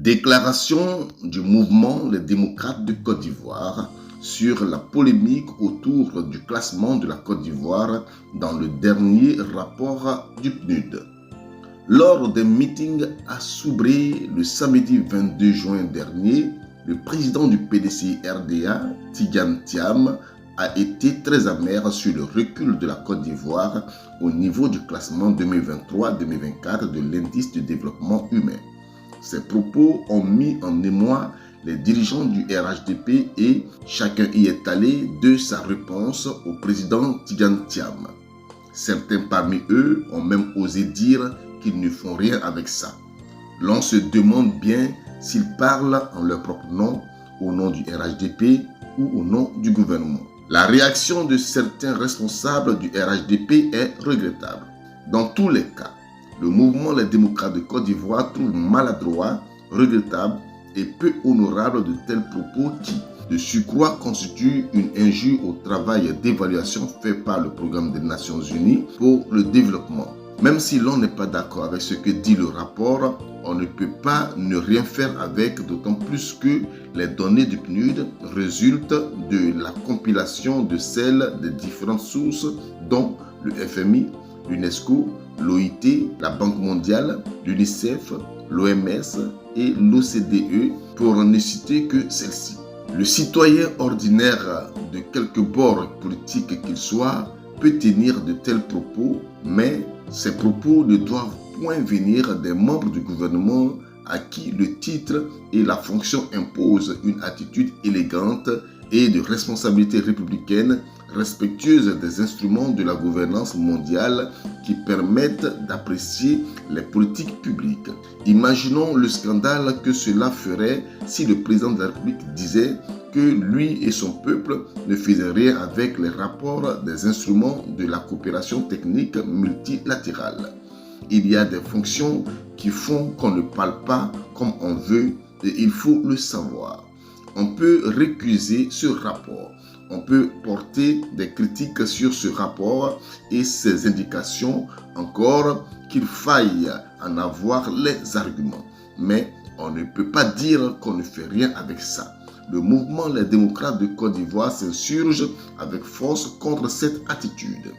Déclaration du mouvement Les démocrates de Côte d'Ivoire sur la polémique autour du classement de la Côte d'Ivoire dans le dernier rapport du PNUD. Lors d'un meeting à Soubré le samedi 22 juin dernier, le président du PDC-RDA, Tidjane Thiam, a été très amer sur le recul de la Côte d'Ivoire au niveau du classement 2023-2024 de l'indice de développement humain. Ces propos ont mis en émoi les dirigeants du RHDP et chacun y est allé de sa réponse au président Tidjane Thiam. Certains parmi eux ont même osé dire qu'ils ne font rien avec ça. L'on se demande bien s'ils parlent en leur propre nom, au nom du RHDP ou au nom du gouvernement. La réaction de certains responsables du RHDP est regrettable. Dans tous les cas, le mouvement Les démocrates de Côte d'Ivoire trouve maladroit, regrettable et peu honorable de tels propos qui, de surcroît, constituent une injure au travail d'évaluation fait par le programme des Nations Unies pour le développement. Même si l'on n'est pas d'accord avec ce que dit le rapport, on ne peut pas ne rien faire avec, d'autant plus que les données du PNUD résultent de la compilation de celles des différentes sources dont le FMI, l'UNESCO, l'OIT, la Banque mondiale, l'UNICEF, l'OMS et l'OCDE, pour ne citer que celle-ci. Le citoyen ordinaire de quelque bord politique qu'il soit peut tenir de tels propos, mais ces propos ne doivent point venir des membres du gouvernement à qui le titre et la fonction imposent une attitude élégante et de responsabilité républicaine respectueuse des instruments de la gouvernance mondiale qui permettent d'apprécier les politiques publiques. Imaginons le scandale que cela ferait si le président de la République disait que lui et son peuple ne faisaient rien avec les rapports des instruments de la coopération technique multilatérale. Il y a des fonctions qui font qu'on ne parle pas comme on veut et il faut le savoir. On peut récuser ce rapport. On peut porter des critiques sur ce rapport et ses indications, encore qu'il faille en avoir les arguments. Mais on ne peut pas dire qu'on ne fait rien avec ça. Le mouvement Les démocrates de Côte d'Ivoire s'insurge avec force contre cette attitude.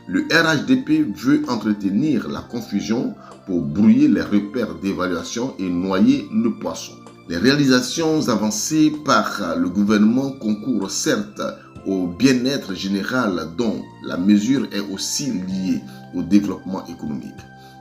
Le RHDP veut entretenir la confusion pour brouiller les repères d'évaluation et noyer le poisson. Les réalisations avancées par le gouvernement concourent certes au bien-être général dont la mesure est aussi liée au développement économique.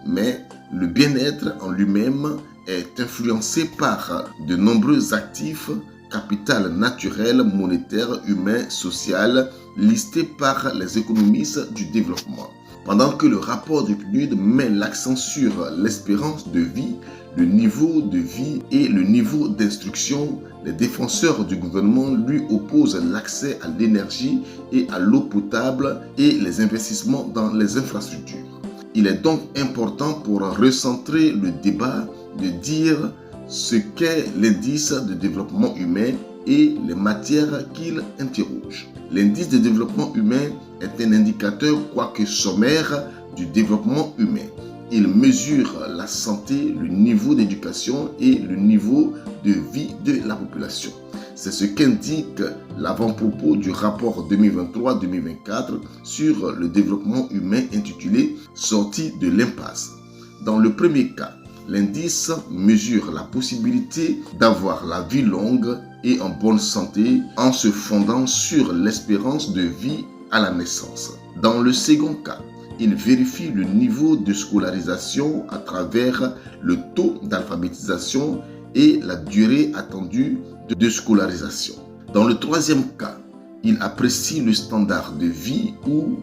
Mais le bien-être en lui-même est influencé par de nombreux actifs, capital naturel, monétaire, humain, social, listés par les économistes du développement. Pendant que le rapport du PNUD met l'accent sur l'espérance de vie, le niveau de vie et le niveau d'instruction, les défenseurs du gouvernement lui opposent l'accès à l'énergie et à l'eau potable et les investissements dans les infrastructures. Il est donc important pour recentrer le débat de dire ce qu'est l'indice de développement humain et les matières qu'il interroge. L'indice de développement humain est un indicateur, quoique sommaire, du développement humain. Il mesure la santé, le niveau d'éducation et le niveau de vie de la population. C'est ce qu'indique l'avant-propos du rapport 2023-2024 sur le développement humain intitulé « Sortie de l'impasse ». Dans le premier cas, l'indice mesure la possibilité d'avoir la vie longue et en bonne santé en se fondant sur l'espérance de vie à la naissance. Dans le second cas, il vérifie le niveau de scolarisation à travers le taux d'alphabétisation et la durée attendue de scolarisation. Dans le troisième cas, il apprécie le standard de vie ou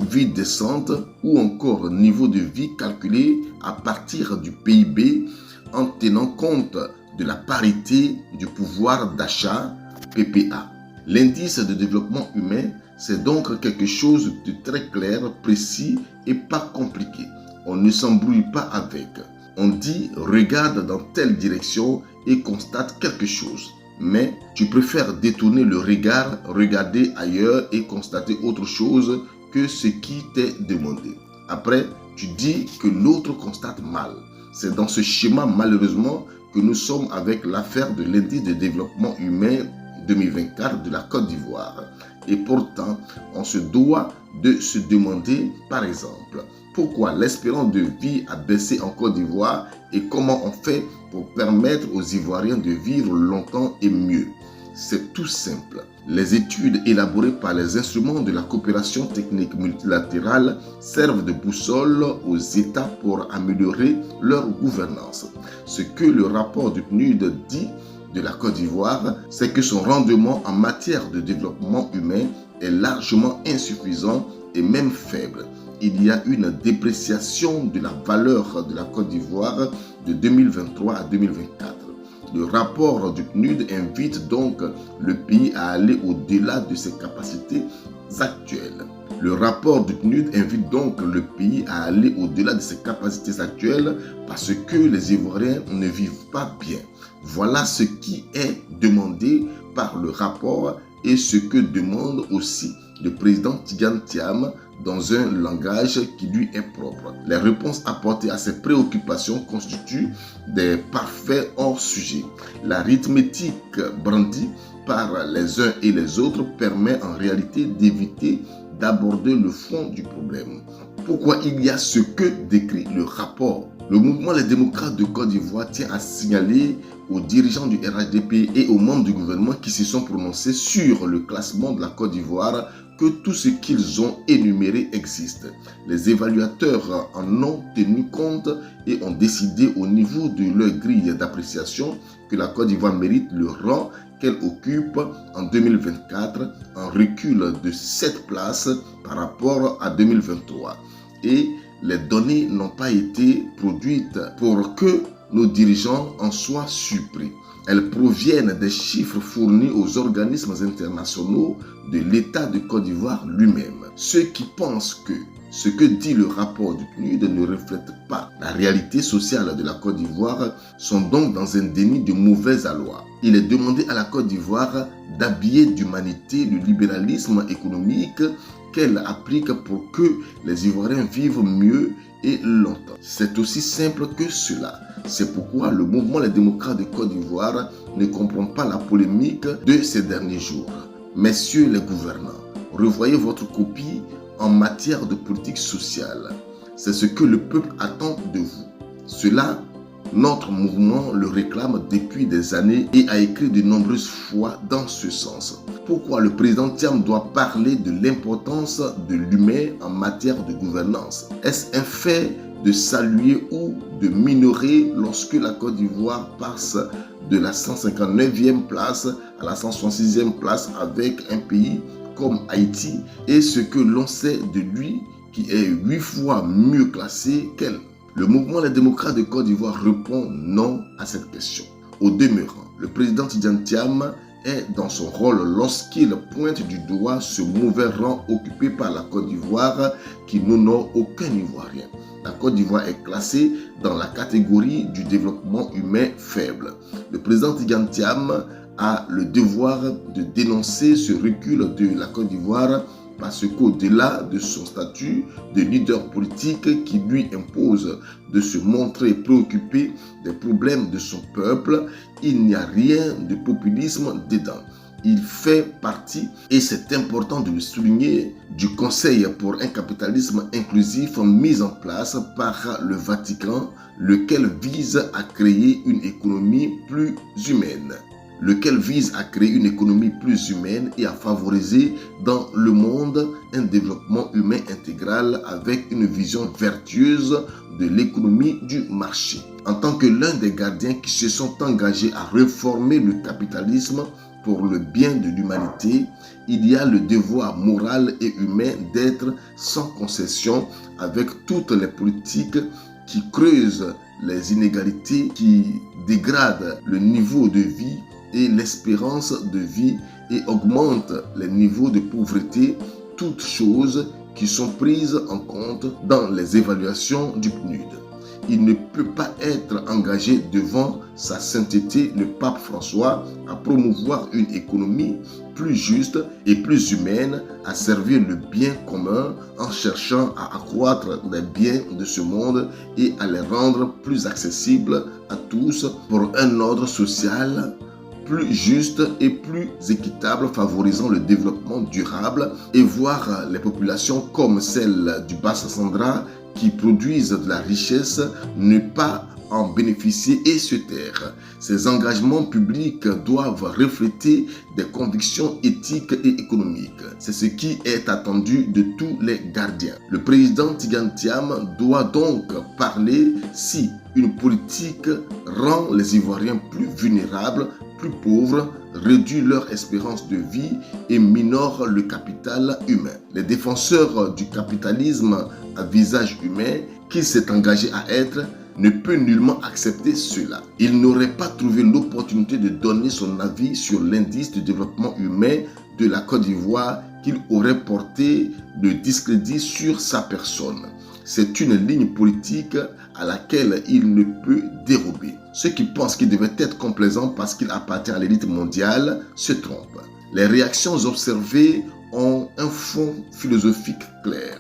vie décente ou encore niveau de vie calculé à partir du PIB en tenant compte de la parité du pouvoir d'achat PPA. L'indice de développement humain, c'est donc quelque chose de très clair, précis et pas compliqué. On ne s'embrouille pas avec. On dit regarde dans telle direction et constate quelque chose. Mais tu préfères détourner le regard, regarder ailleurs et constater autre chose que ce qui t'est demandé. Après, tu dis que l'autre constate mal. C'est dans ce schéma malheureusement que nous sommes avec l'affaire de l'indice de développement humain 2024 de la Côte d'Ivoire. Et pourtant, on se doit de se demander, par exemple, pourquoi l'espérance de vie a baissé en Côte d'Ivoire et comment on fait pour permettre aux Ivoiriens de vivre longtemps et mieux. C'est tout simple. Les études élaborées par les instruments de la coopération technique multilatérale servent de boussole aux États pour améliorer leur gouvernance. Ce que le rapport du PNUD dit de la Côte d'Ivoire, c'est que son rendement en matière de développement humain est largement insuffisant et même faible. Il y a une dépréciation de la valeur de la Côte d'Ivoire de 2023 à 2024. Le rapport du PNUD invite donc le pays à aller au-delà de ses capacités actuelles. Le rapport du PNUD invite donc le pays à aller au-delà de ses capacités actuelles parce que les Ivoiriens ne vivent pas bien. Voilà ce qui est demandé par le rapport et ce que demande aussi le président Tidjane Thiam dans un langage qui lui est propre. Les réponses apportées à ces préoccupations constituent des parfaits hors-sujet. L'arithmétique brandie par les uns et les autres permet en réalité d'éviter d'aborder le fond du problème. Pourquoi il y a ce que décrit le rapport? Le mouvement Les démocrates de Côte d'Ivoire tient à signaler aux dirigeants du RHDP et aux membres du gouvernement qui se sont prononcés sur le classement de la Côte d'Ivoire que tout ce qu'ils ont énuméré existe. Les évaluateurs en ont tenu compte et ont décidé au niveau de leur grille d'appréciation que la Côte d'Ivoire mérite le rang qu'elle occupe en 2024, en recul de 7 places par rapport à 2023. Et les données n'ont pas été produites pour que nos dirigeants en soient surpris. Elles proviennent des chiffres fournis aux organismes internationaux de l'État de Côte d'Ivoire lui-même. Ceux qui pensent que ce que dit le rapport du PNUD ne reflète pas la réalité sociale de la Côte d'Ivoire sont donc dans un déni de mauvaise aloi. Il est demandé à la Côte d'Ivoire d'habiller d'humanité le libéralisme économique qu'elle applique pour que les Ivoiriens vivent mieux et longtemps. C'est aussi simple que cela. C'est pourquoi le mouvement Les démocrates de Côte d'Ivoire ne comprend pas la polémique de ces derniers jours. Messieurs les gouvernants, revoyez votre copie en matière de politique sociale. C'est ce que le peuple attend de vous. Cela, notre mouvement le réclame depuis des années et a écrit de nombreuses fois dans ce sens. Pourquoi le président Thiam doit parler de l'importance de l'humain en matière de gouvernance? Est-ce un fait de saluer ou de minorer lorsque la Côte d'Ivoire passe de la 159e place à la 166e place avec un pays comme Haïti et ce que l'on sait de lui qui est 8 fois mieux classé qu'elle? Le mouvement Les démocrates de Côte d'Ivoire répond non à cette question. Au demeurant, le président Tidjane Thiam est dans son rôle lorsqu'il pointe du doigt ce mauvais rang occupé par la Côte d'Ivoire qui n'honore aucun Ivoirien. La Côte d'Ivoire est classée dans la catégorie du développement humain faible. Le président Tidjane Thiam a le devoir de dénoncer ce recul de la Côte d'Ivoire parce qu'au-delà de son statut de leader politique qui lui impose de se montrer préoccupé des problèmes de son peuple, il n'y a rien de populisme dedans. Il fait partie, et c'est important de le souligner, du Conseil pour un capitalisme inclusif mis en place par le Vatican, lequel vise à créer une économie plus humaine. Et à favoriser dans le monde un développement humain intégral avec une vision vertueuse de l'économie du marché. En tant que l'un des gardiens qui se sont engagés à réformer le capitalisme pour le bien de l'humanité, il y a le devoir moral et humain d'être sans concession avec toutes les politiques qui creusent les inégalités, qui dégradent le niveau de vie et l'espérance de vie et augmente les niveaux de pauvreté, toutes choses qui sont prises en compte dans les évaluations du PNUD. il ne peut pas être engagé devant sa sainteté, le pape François, à promouvoir une économie plus juste et plus humaine, à servir le bien commun en cherchant à accroître les biens de ce monde et à les rendre plus accessibles à tous pour un ordre social plus juste et plus équitable, favorisant le développement durable, et voir les populations comme celle du Bas-Sassandra qui produisent de la richesse ne pas en bénéficier et se taire. Ces engagements publics doivent refléter des convictions éthiques et économiques. C'est ce qui est attendu de tous les gardiens. Le président Tidiane Thiam doit donc parler si une politique rend les Ivoiriens plus vulnérables, plus pauvres, réduit leur espérance de vie et minore le capital humain. Les défenseurs du capitalisme à visage humain qu'il s'est engagé à être ne peut nullement accepter cela. Il n'aurait pas trouvé l'opportunité de donner son avis sur l'indice de développement humain de la Côte d'Ivoire qu'il aurait porté de discrédit sur sa personne. C'est une ligne politique à laquelle il ne peut dérober. Ceux qui pensent qu'il devait être complaisant parce qu'il appartient à l'élite mondiale se trompent. Les réactions observées ont un fond philosophique clair.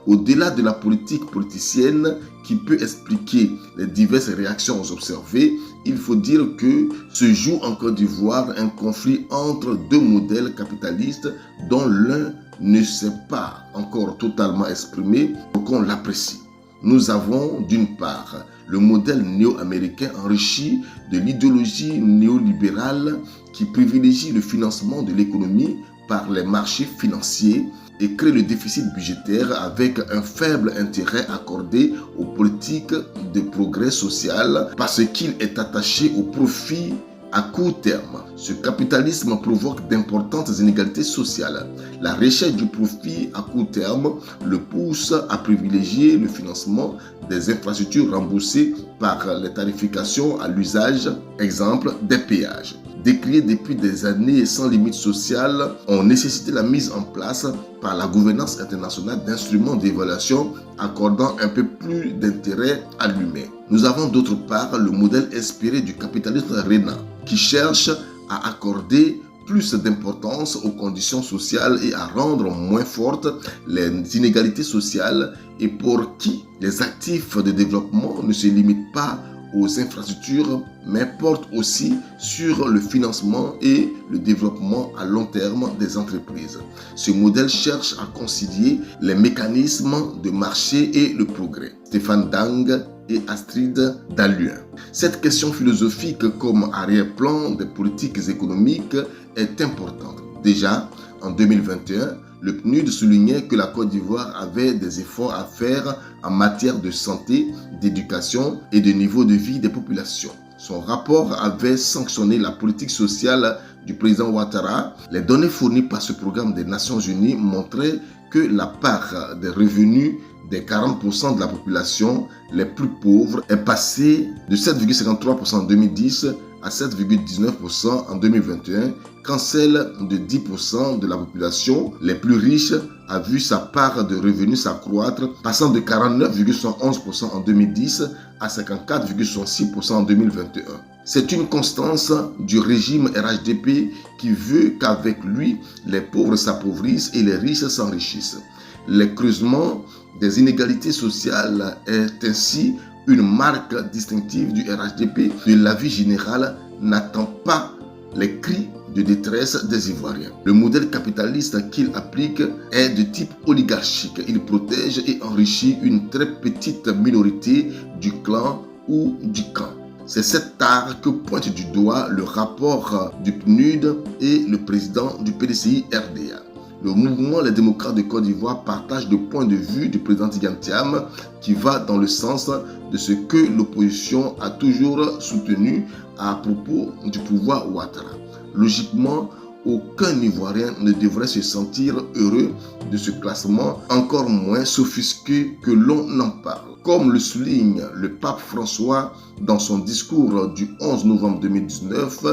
Au-delà de la politique politicienne qui peut expliquer les diverses réactions observées, il faut dire que se joue en Côte d'Ivoire un conflit entre deux modèles capitalistes dont l'un ne s'est pas encore totalement exprimé pour qu'on l'apprécie. Nous avons d'une part le modèle néo-américain enrichi de l'idéologie néolibérale qui privilégie le financement de l'économie par les marchés financiers et crée le déficit budgétaire avec un faible intérêt accordé aux politiques de progrès social parce qu'il est attaché au profit à court terme. Ce capitalisme provoque d'importantes inégalités sociales. La recherche du profit à court terme le pousse à privilégier le financement des infrastructures remboursées par les tarifications à l'usage, exemple des péages. Décriés depuis des années sans limite sociale, ont nécessité la mise en place par la gouvernance internationale d'instruments d'évaluation accordant un peu plus d'intérêt à l'humain. Nous avons d'autre part le modèle inspiré du capitalisme rénal qui cherche à accorder plus d'importance aux conditions sociales et à rendre moins fortes les inégalités sociales et pour qui les actifs de développement ne se limitent pas aux infrastructures, mais portent aussi sur le financement et le développement à long terme des entreprises. Ce modèle cherche à concilier les mécanismes de marché et le progrès. Stéphane Dang et Astrid Dalluin. Cette question philosophique comme arrière-plan des politiques économiques est importante. Déjà, en 2021, le PNUD soulignait que la Côte d'Ivoire avait des efforts à faire en matière de santé, d'éducation et de niveau de vie des populations. Son rapport avait sanctionné la politique sociale du président Ouattara. Les données fournies par ce programme des Nations Unies montraient que la part des revenus des 40% de la population les plus pauvres est passée de 7,53% en 2010 à 7,19% en 2021, quand celle de 10% de la population les plus riches a vu sa part de revenus s'accroître, passant de 49,11% en 2010 à 54,6% en 2021. C'est une constance du régime RHDP qui veut qu'avec lui, les pauvres s'appauvrissent et les riches s'enrichissent. Le creusement des inégalités sociales est ainsi une marque distinctive du RHDP. De la vie générale n'attend pas les cris de détresse des Ivoiriens. Le modèle capitaliste qu'il applique est de type oligarchique. Il protège et enrichit une très petite minorité du clan ou du camp. C'est cette tare que pointe du doigt le rapport du PNUD et le président du PDCI RDA. Le mouvement Les démocrates de Côte d'Ivoire partage le point de vue du président Tidiane Thiam qui va dans le sens de ce que l'opposition a toujours soutenu à propos du pouvoir Ouattara. Logiquement, aucun Ivoirien ne devrait se sentir heureux de ce classement, encore moins s'offusquer que l'on en parle. Comme le souligne le pape François dans son discours du 11 novembre 2019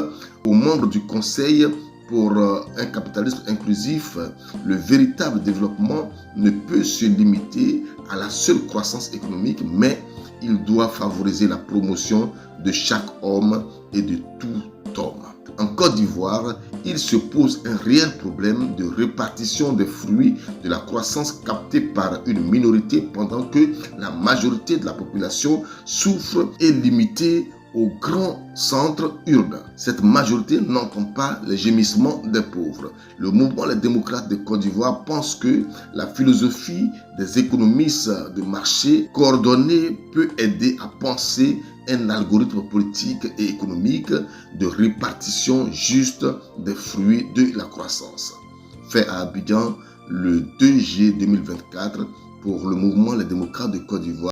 aux membres du Conseil pour un capitalisme inclusif, le véritable développement ne peut se limiter à la seule croissance économique, mais il doit favoriser la promotion de chaque homme et de tout homme. En Côte d'Ivoire, il se pose un réel problème de répartition des fruits de la croissance captée par une minorité pendant que la majorité de la population souffre et est limitée aux grands centres urbains. Cette majorité n'entend pas les gémissements des pauvres. Le mouvement Les démocrates de Côte d'Ivoire pense que la philosophie des économistes de marché coordonnés peut aider à penser un algorithme politique et économique de répartition juste des fruits de la croissance. Fait à Abidjan le 2 juillet 2024 pour le mouvement Les démocrates de Côte d'Ivoire.